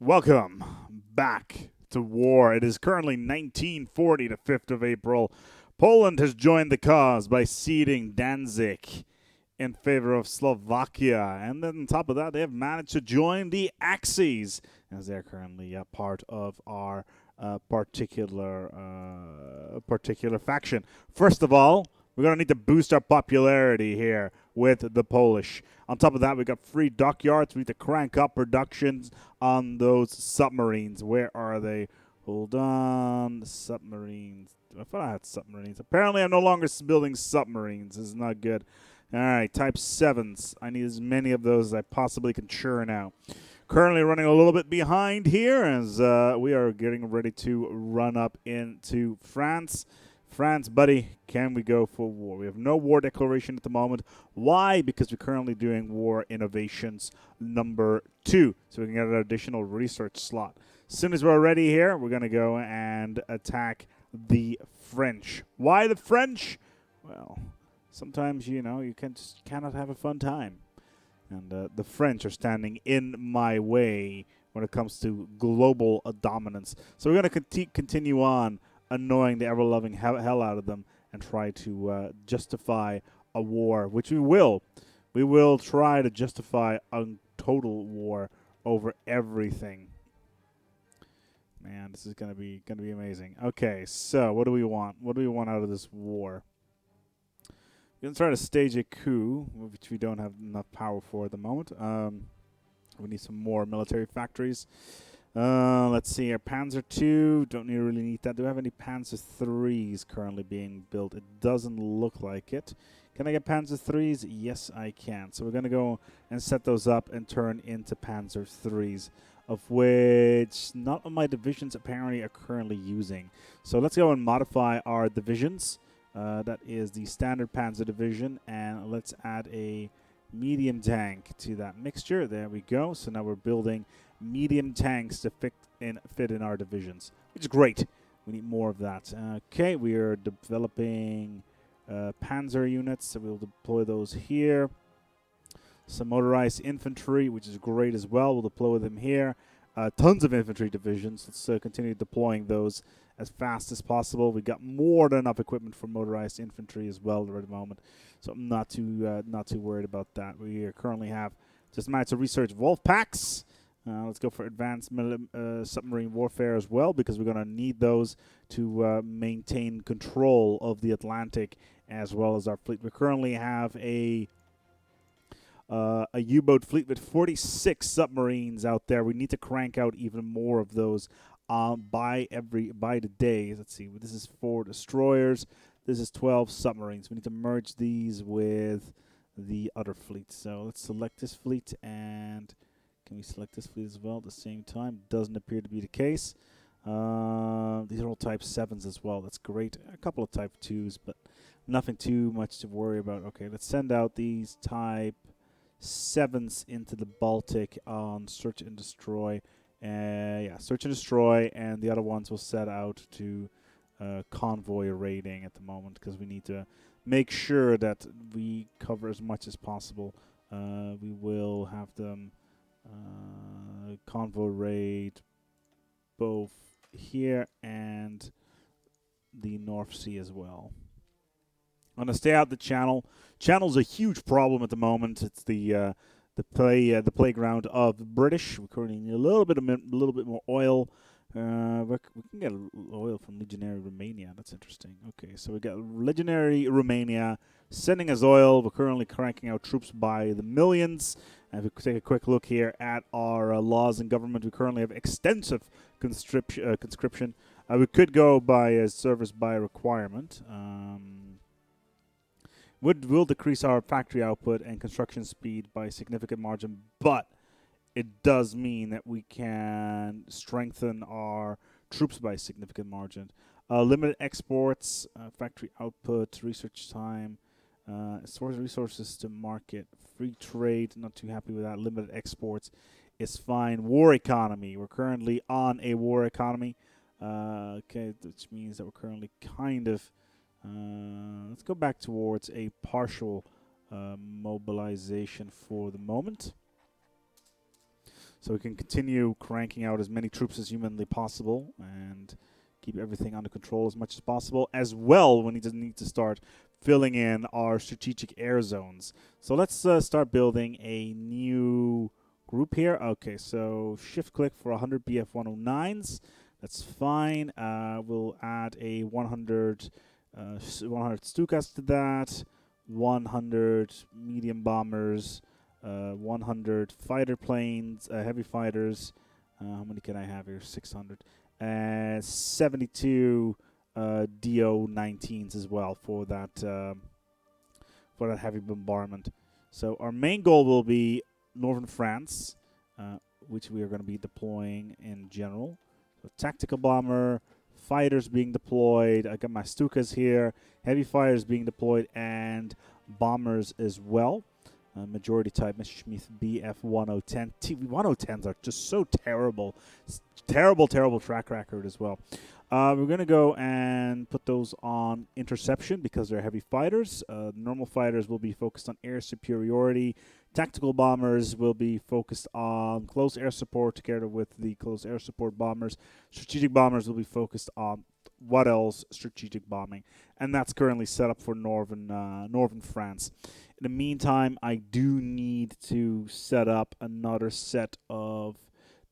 Welcome back to war. It is currently 1940, the 5th of April. Poland has joined the cause by ceding Danzig in favor of Slovakia. And then on top of that, they have managed to join the Axis, as they're currently a part of our particular faction. First of all, we're going to need to boost our popularity here with the Polish. On top of that, we got free dockyards. We need to crank up productions on those submarines. Where are they? Hold on. Submarines. I thought I had submarines. Apparently, I'm no longer building submarines. This is not good. All right, type 7s. I need as many of those as I possibly can churn out. Currently running a little bit behind here as we are getting ready to run up into France. France, buddy, can we go for war? We have no war declaration at the moment. Why? Because we're currently doing war innovations number 2. So we can get an additional research slot. As soon as we're ready here, we're going to go and attack the French. Why the French? Well, sometimes, you cannot have a fun time. And the French are standing in my way when it comes to global dominance. So we're going to continue on annoying the ever-loving hell out of them and try to justify a war, which we will. We will try to justify a total war over everything. Man, this is gonna be amazing. Okay, so what do we want? What do we want out of this war? We're going to try to stage a coup, which we don't have enough power for at the moment. We need some more military factories. Let's see here. Panzer II, don't really need that. Do we have any Panzer IIIs currently being built? It doesn't look like it. Can I get Panzer IIIs? Yes, I can. So we're going to go and set those up and turn into Panzer IIIs, of which none of my divisions apparently are currently using. So let's go and modify our divisions. That is the standard Panzer division, and let's add a medium tank to that mixture. There we go. So now we're building medium tanks to fit in our divisions, which is great. We need more of that. Okay, we are developing Panzer units, so we'll deploy those here. Some motorized infantry, which is great as well. We'll deploy them here. Tons of infantry divisions. Let's continue deploying those as fast as possible. We got more than enough equipment for motorized infantry as well at the moment, so I'm not too worried about that. We currently have just managed to research Wolf packs. Let's go for advanced submarine warfare as well, because we're going to need those to maintain control of the Atlantic as well as our fleet. We currently have a U-boat fleet with 46 submarines out there. We need to crank out even more of those by the day. Let's see. This is 4 destroyers. This is 12 submarines. We need to merge these with the other fleet. So let's select this fleet, and can we select this fleet as well at the same time? Doesn't appear to be the case. These are all type 7s as well. That's great. A couple of type 2s, but nothing too much to worry about. Okay, let's send out these type 7s into the Baltic on search and destroy. Search and destroy, and the other ones will set out to convoy raiding at the moment, because we need to make sure that we cover as much as possible. We will have them convoy raid both here and the North Sea as well. I'm gonna stay out the channel. Channel's a huge problem at the moment. It's the playground of the British. We currently need a little bit more oil. We can get oil from Legionary Romania. That's interesting. Okay, so we got Legionary Romania sending us oil. We're currently cranking out troops by the millions. And if we take a quick look here at our laws and government, we currently have extensive conscription. We could go by service by requirement. Will decrease our factory output and construction speed by a significant margin, but it does mean that we can strengthen our troops by a significant margin. Limited exports, factory output, research time, source resources to market, free trade, not too happy with that. Limited exports is fine. War economy, we're currently on a war economy. Okay, which means that we're currently kind of let's go back towards a partial mobilization for the moment. So we can continue cranking out as many troops as humanly possible and keep everything under control as much as possible. As well, we need to start filling in our strategic air zones. So let's start building a new group here. Okay, so shift click for 100 BF-109s. That's fine. We'll add a 100 Stukas to that, 100 medium bombers, 100 fighter planes, heavy fighters. How many can I have here? 600. And 72 DO-19s as well for that heavy bombardment. So our main goal will be northern France, which we are going to be deploying in general. So tactical bomber, fighters being deployed. I got my Stukas here. Heavy fighters being deployed and bombers as well. Majority type Messerschmitt BF-1010. TV-110s are just so terrible. Terrible track record as well. We're going to go and put those on interception because they're heavy fighters. Normal fighters will be focused on air superiority. Tactical bombers will be focused on close air support together with the close air support bombers. Strategic bombers will be focused on what else? Strategic bombing. And that's currently set up for northern France. In the meantime, I do need to set up another set of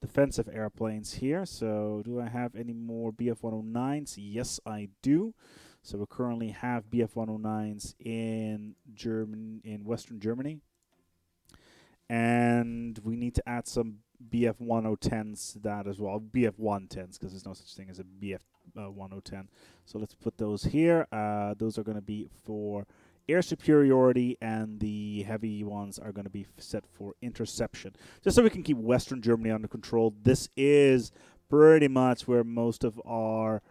defensive airplanes here. So do I have any more BF-109s? Yes, I do. So we currently have BF-109s in Western Germany. And we need to add some BF-1010s to that as well. BF-110s, because there's no such thing as a BF-1010. So let's put those here. Those are going to be for air superiority, and the heavy ones are going to be set for interception. Just so we can keep Western Germany under control. This is pretty much where most of our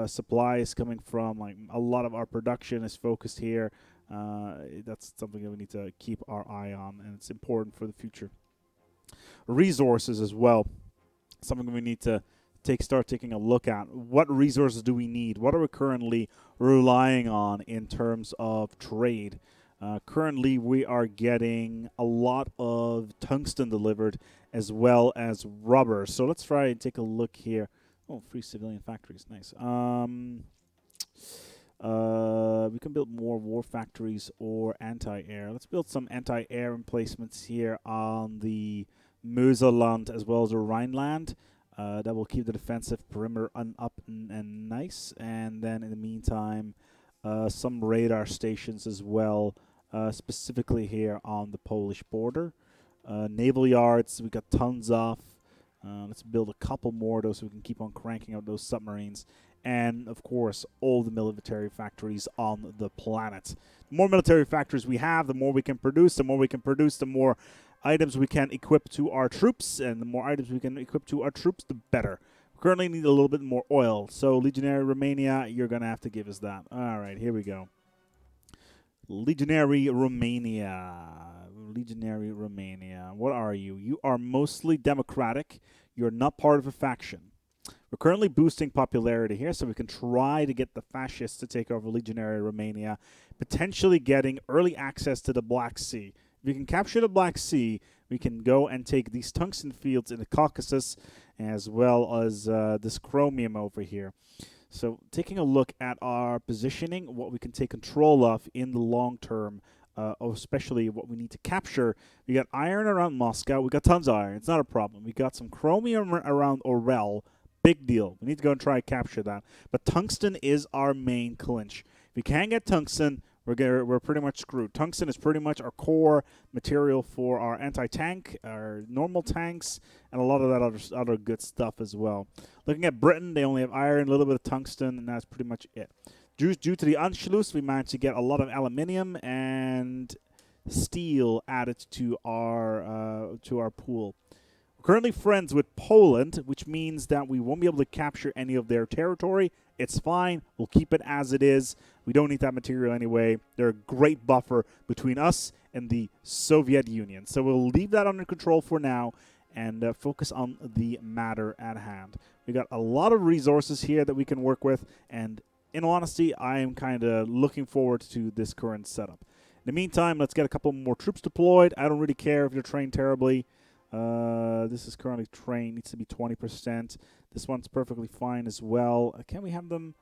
supply is coming from. Like a lot of our production is focused here. That's something that we need to keep our eye on, and it's important for the future. Resources as well. Something we need to start taking a look at. What resources do we need? What are we currently relying on in terms of trade? Currently, we are getting a lot of tungsten delivered as well as rubber. So let's try and take a look here. Oh, free civilian factories. Nice. We can build more war factories or anti-air. Let's build some anti-air emplacements here on the Moselland as well as the Rhineland. That will keep the defensive perimeter up and nice. And then in the meantime, some radar stations as well, specifically here on the Polish border. Naval yards, we got tons of. Let's build a couple more of those so we can keep on cranking out those submarines. And, of course, all the military factories on the planet. The more military factories we have, the more we can produce. The more we can produce, the more items we can equip to our troops. And the more items we can equip to our troops, the better. We currently need a little bit more oil. So, Legionary Romania, you're going to have to give us that. All right, here we go. Legionary Romania. Legionary Romania. What are you? You are mostly democratic. You're not part of a faction. We're currently boosting popularity here, so we can try to get the fascists to take over Legionary Romania, potentially getting early access to the Black Sea. If we can capture the Black Sea, we can go and take these tungsten fields in the Caucasus, as well as this chromium over here. So taking a look at our positioning, what we can take control of in the long term, especially what we need to capture. We got iron around Moscow. We got tons of iron. It's not a problem. We got some chromium around Orel. Big deal. We need to go and try and capture that. But tungsten is our main clinch. If we can't get tungsten, we're pretty much screwed. Tungsten is pretty much our core material for our anti-tank, our normal tanks, and a lot of that other good stuff as well. Looking at Britain, they only have iron, a little bit of tungsten, and that's pretty much it. Due to the Anschluss, we managed to get a lot of aluminium and steel added to our pool. Currently friends with Poland, which means that we won't be able to capture any of their territory. It's fine. We'll keep it as it is. We don't need that material anyway. They're a great buffer between us and the Soviet Union. So we'll leave that under control for now and focus on the matter at hand. We got a lot of resources here that we can work with, and in all honesty, I am kind of looking forward to this current setup. In the meantime, let's get a couple more troops deployed. I don't really care if they're trained terribly. This is currently trained, needs to be 20%. This one's perfectly fine as well. Can we have them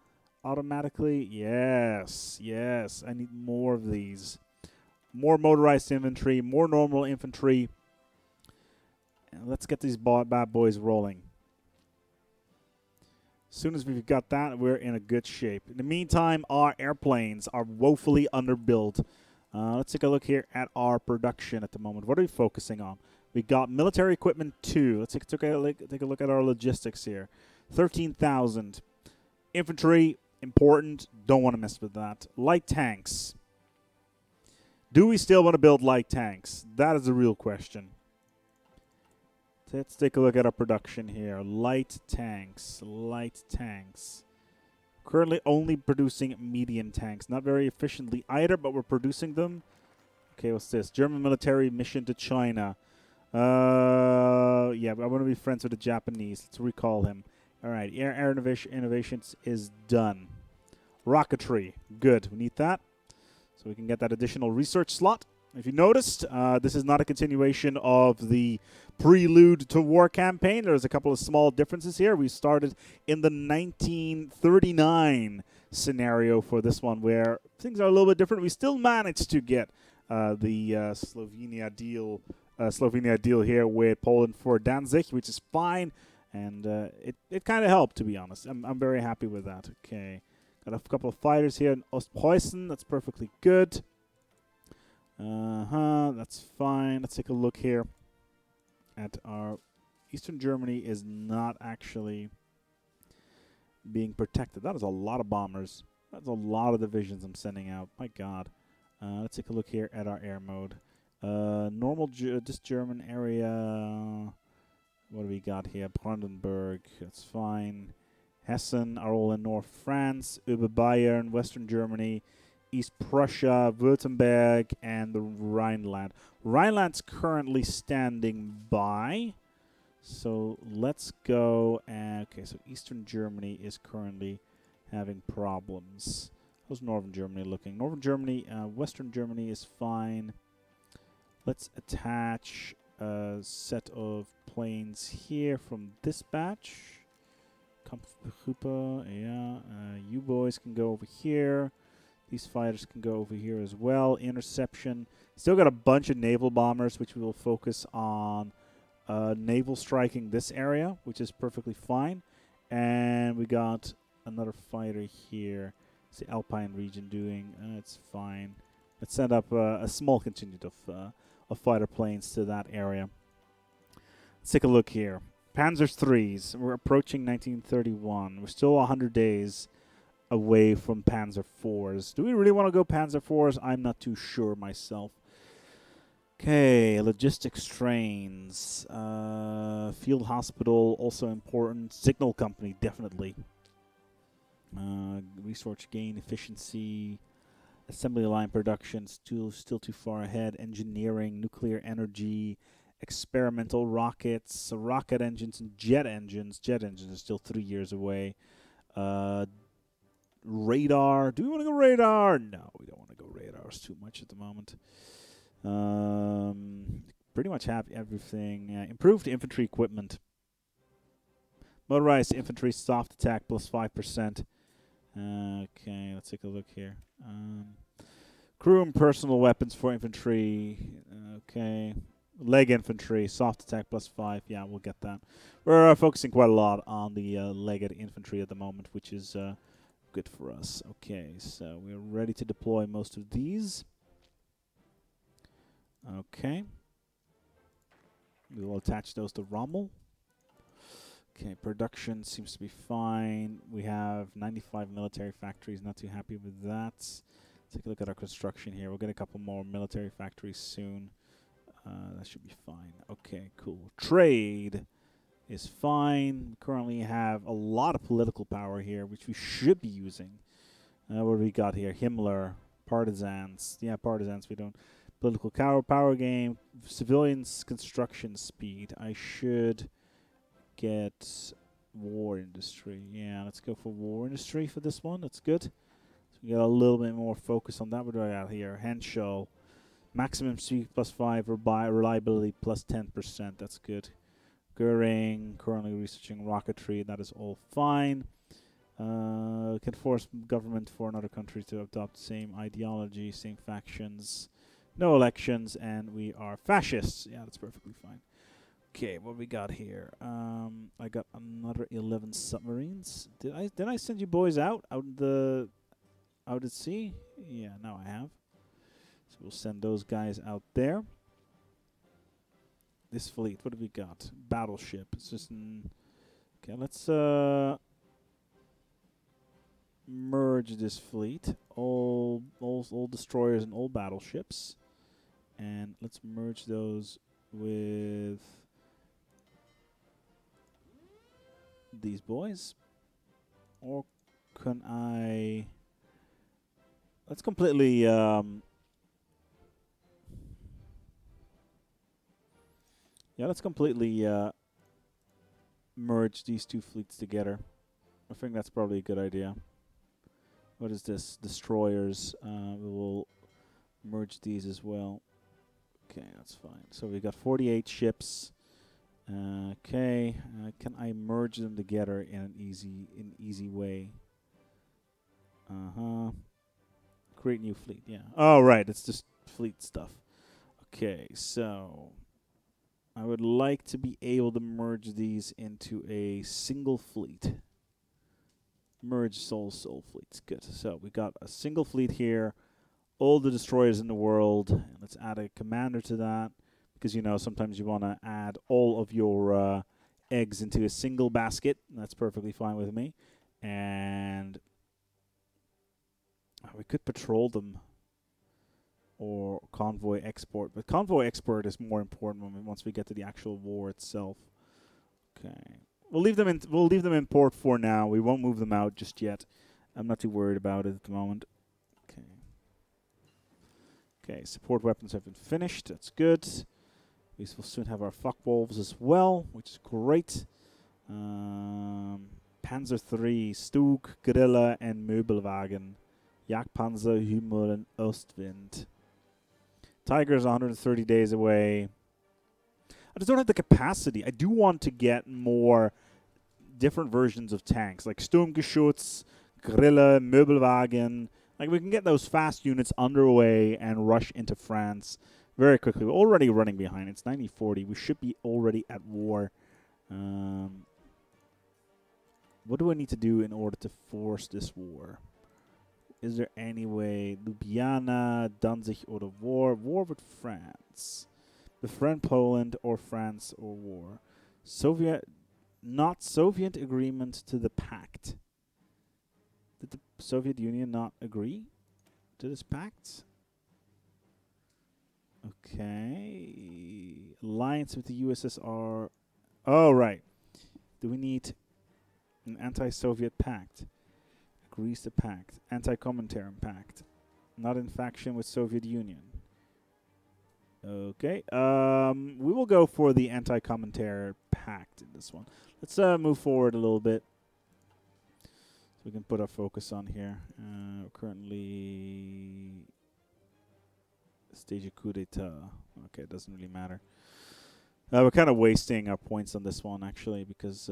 automatically? Yes, yes. I need more of these. More motorized infantry, more normal infantry. And let's get these bad boys rolling. As soon as we've got that, we're in a good shape. In the meantime, our airplanes are woefully underbuilt. Let's take a look here at our production at the moment. What are we focusing on? We got military equipment 2. Let's take a look at our logistics here. 13,000. Infantry, important. Don't want to mess with that. Light tanks. Do we still want to build light tanks? That is the real question. Let's take a look at our production here. Light tanks. Light tanks. Currently only producing medium tanks. Not very efficiently either, but we're producing them. Okay, what's this? German military mission to China. Yeah, I want to be friends with the Japanese. Let's recall him. All right, air innovations is done. Rocketry. Good. We need that. So we can get that additional research slot. If you noticed, this is not a continuation of the prelude to war campaign. There's a couple of small differences here. We started in the 1939 scenario for this one, where things are a little bit different. We still managed to get the Slovenia deal here with Poland for Danzig, which is fine, and it kind of helped, to be honest. I'm very happy with that. Okay, got a couple of fighters here in Ostpreußen. That's perfectly good. That's fine. Let's take a look here at our Eastern Germany is not actually being protected. That is a lot of bombers. That's a lot of divisions I'm sending out. My God. Let's take a look here at our air mode. This German area. What do we got here? Brandenburg. That's fine. Hessen are all in North France. Oberbayern, Western Germany. East Prussia, Württemberg, and the Rhineland. Rhineland's currently standing by. So let's go. Okay, so Eastern Germany is currently having problems. How's Northern Germany looking? Northern Germany, Western Germany is fine. Let's attach a set of planes here from this batch. Kampfgruppe, yeah. You boys can go over here. These fighters can go over here as well. Interception. Still got a bunch of naval bombers, which we will focus on naval striking this area, which is perfectly fine. And we got another fighter here. What's the Alpine region doing? It's fine. Let's send up a small contingent of fighter planes to that area. Let's take a look here. Panzer IIIs. We're approaching 1931. We're still 100 days away from Panzer IVs. Do we really want to go Panzer IVs? I'm not too sure myself. Okay, logistics trains. Field hospital, also important. Signal company, definitely. Resource gain, efficiency. Assembly line production, still too far ahead. Engineering, nuclear energy. Experimental rockets, rocket engines, and jet engines. Jet engines are still 3 years away. Radar. Do we want to go radar? No, we don't want to go radar. It's too much at the moment. Pretty much have everything. Improved infantry equipment. Motorized infantry soft attack plus 5%. Okay, let's take a look here. Crew and personal weapons for infantry. Okay. Leg infantry, soft attack plus 5. Yeah, we'll get that. We're focusing quite a lot on the legged infantry at the moment, which is good for us. Okay, so we're ready to deploy most of these. Okay. We will attach those to Rommel. Okay, production seems to be fine. We have 95 military factories. Not too happy with that. Let's take a look at our construction here. We'll get a couple more military factories soon. That should be fine. Okay, cool. Trade is fine. We currently have a lot of political power here, which we should be using. What do we got here? Himmler, partisans. Yeah, partisans. We don't. Political power game. Civilians construction speed. I should get war industry. Yeah, let's go for war industry for this one. That's good. So we get a little bit more focus on that. What do I got here? Henschel. Maximum speed +5, reliability +10%. That's good. Goering, currently researching rocketry. That is all fine. Can force government for another country to adopt same ideology, same factions. No elections, and we are fascists. Yeah, that's perfectly fine. Okay, what we got here? I got another 11 submarines. Did I send you boys out at sea? Yeah, now I have. So we'll send those guys out there. This fleet, what have we got? Battleship. It's just okay. Let's merge this fleet. All destroyers and all battleships, and let's merge those with these boys. Or can I? Let's completely let's completely merge these two fleets together. I think that's probably a good idea. What is this? Destroyers. We will merge these as well. Okay, that's fine. So we got 48 ships. Okay, can I merge them together in an easy way? Create new fleet. Yeah. Oh, right. It's just fleet stuff. Okay, so I would like to be able to merge these into a single fleet. Merge soul fleets. Good. So we got a single fleet here. All the destroyers in the world. And let's add a commander to that. Because, you know, sometimes you want to add all of your eggs into a single basket. That's perfectly fine with me. And we could patrol them. Or convoy export. But convoy export is more important once we get to the actual war itself. Okay. We'll leave them in port for now. We won't move them out just yet. I'm not too worried about it at the moment. Okay. Okay, support weapons have been finished. That's good. We will soon have our Focke-Wulfs as well, which is great. Panzer III, Stug, Guerilla, and Möbelwagen. Jagdpanzer, Hümmel, and Ostwind. Tiger is 130 days away. I just don't have the capacity. I do want to get more different versions of tanks, like Sturmgeschütz, Guerilla, Möbelwagen. Like, we can get those fast units underway and rush into France very quickly. We're already running behind. It's 90-40. We should be already at war. What do I need to do in order to force this war? Is there any way? Ljubljana, Danzig, or the war? War with France. Befriend Poland or France or war. Not Soviet agreement to the pact. Did the Soviet Union not agree to this pact? Okay. Alliance with the USSR. Oh, right. Do we need an anti-Soviet pact? Agrees to pact. Anti-Comintern pact. Not in faction with Soviet Union. Okay. We will go for the anti-Comintern pact in this one. Let's move forward a little bit. So we can put our focus on here. Currently stage a coup d'etat. Okay, it doesn't really matter. We're kind of wasting our points on this one, actually, because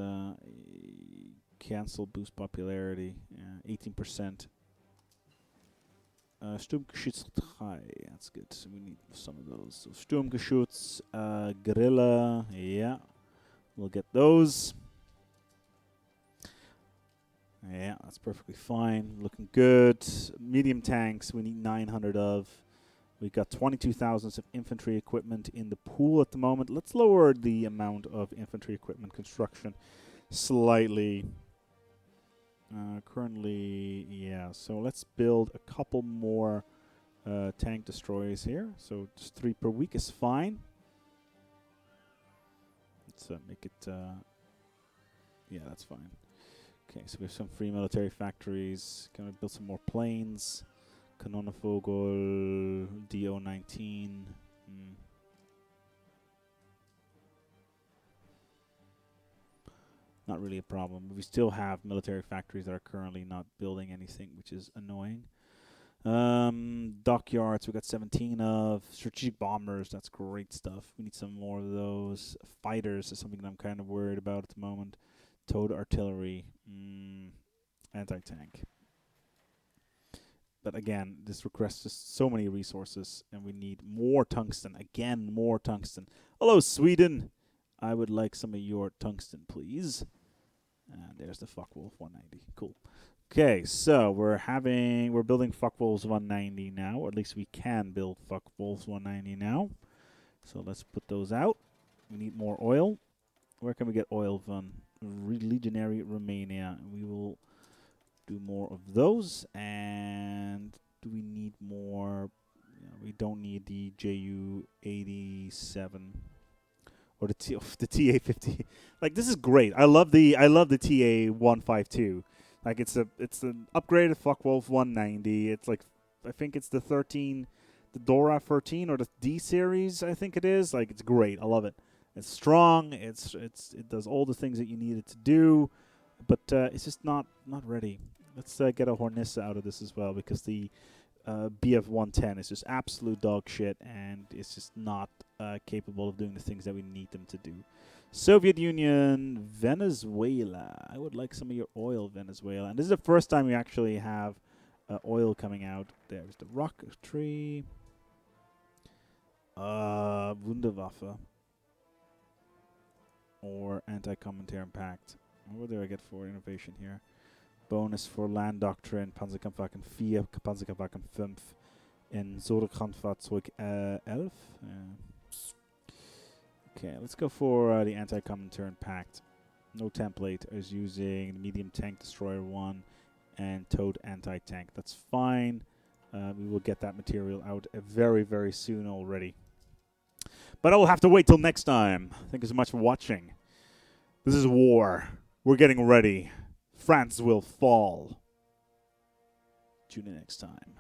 cancel boost popularity. 18%. Sturmgeschütz 3. That's good. So we need some of those. So Sturmgeschütz, Guerilla. Yeah. We'll get those. Yeah, that's perfectly fine. Looking good. Medium tanks, we need 900 of. We've got 22,000 of infantry equipment in the pool at the moment. Let's lower the amount of infantry equipment construction slightly. Currently, yeah. So let's build a couple more tank destroyers here. So just 3 per week is fine. Let's make it... yeah, that's fine. Okay, so we have some free military factories. Can we build some more planes? Kanonenvogel, DO-19. Not really a problem. We still have military factories that are currently not building anything, which is annoying. Dockyards, we got 17 of. Strategic bombers, that's great stuff. We need some more of those. Fighters is something that I'm kind of worried about at the moment. Towed artillery. Anti-tank. But again, this requests just so many resources, and we need more tungsten. Again, more tungsten. Hello, Sweden. I would like some of your tungsten, please. And there's the Fuckwolf 190. Cool. Okay, so we're building Fuckwolves 190 now, or at least we can build Fuckwolves 190 now. So let's put those out. We need more oil. Where can we get oil from? Legionary Romania. We will do more of those. And do we need more? We don't need the JU-87 or the TA-50. Like, this is great. I love the TA-152. Like, it's an upgraded Fuckwolf 190. It's like, I think it's the Dora 13 or the D series. I think it is. Like, it's great. I love it. It's strong. It does all the things that you need it to do, but it's just not ready. Let's get a Hornissa out of this as well, because the BF-110 is just absolute dog shit, and it's just not capable of doing the things that we need them to do. Soviet Union, Venezuela. I would like some of your oil, Venezuela. And this is the first time we actually have oil coming out. There's the rock tree. Wunderwaffe. Or Anti-Commentary Pact. What do I get for innovation here? Bonus for Land Doctrine, Panzerkampfwagen 4, Panzerkampfwagen 5 in Zorgkampffahrzeug 11. Okay, let's go for the Anti-Commentary Pact. No template. I was using the Medium Tank Destroyer 1 and Towed Anti-Tank. That's fine. We will get that material out very, very soon already. But I will have to wait till next time. Thank you so much for watching. This is war. We're getting ready. France will fall. Tune in next time.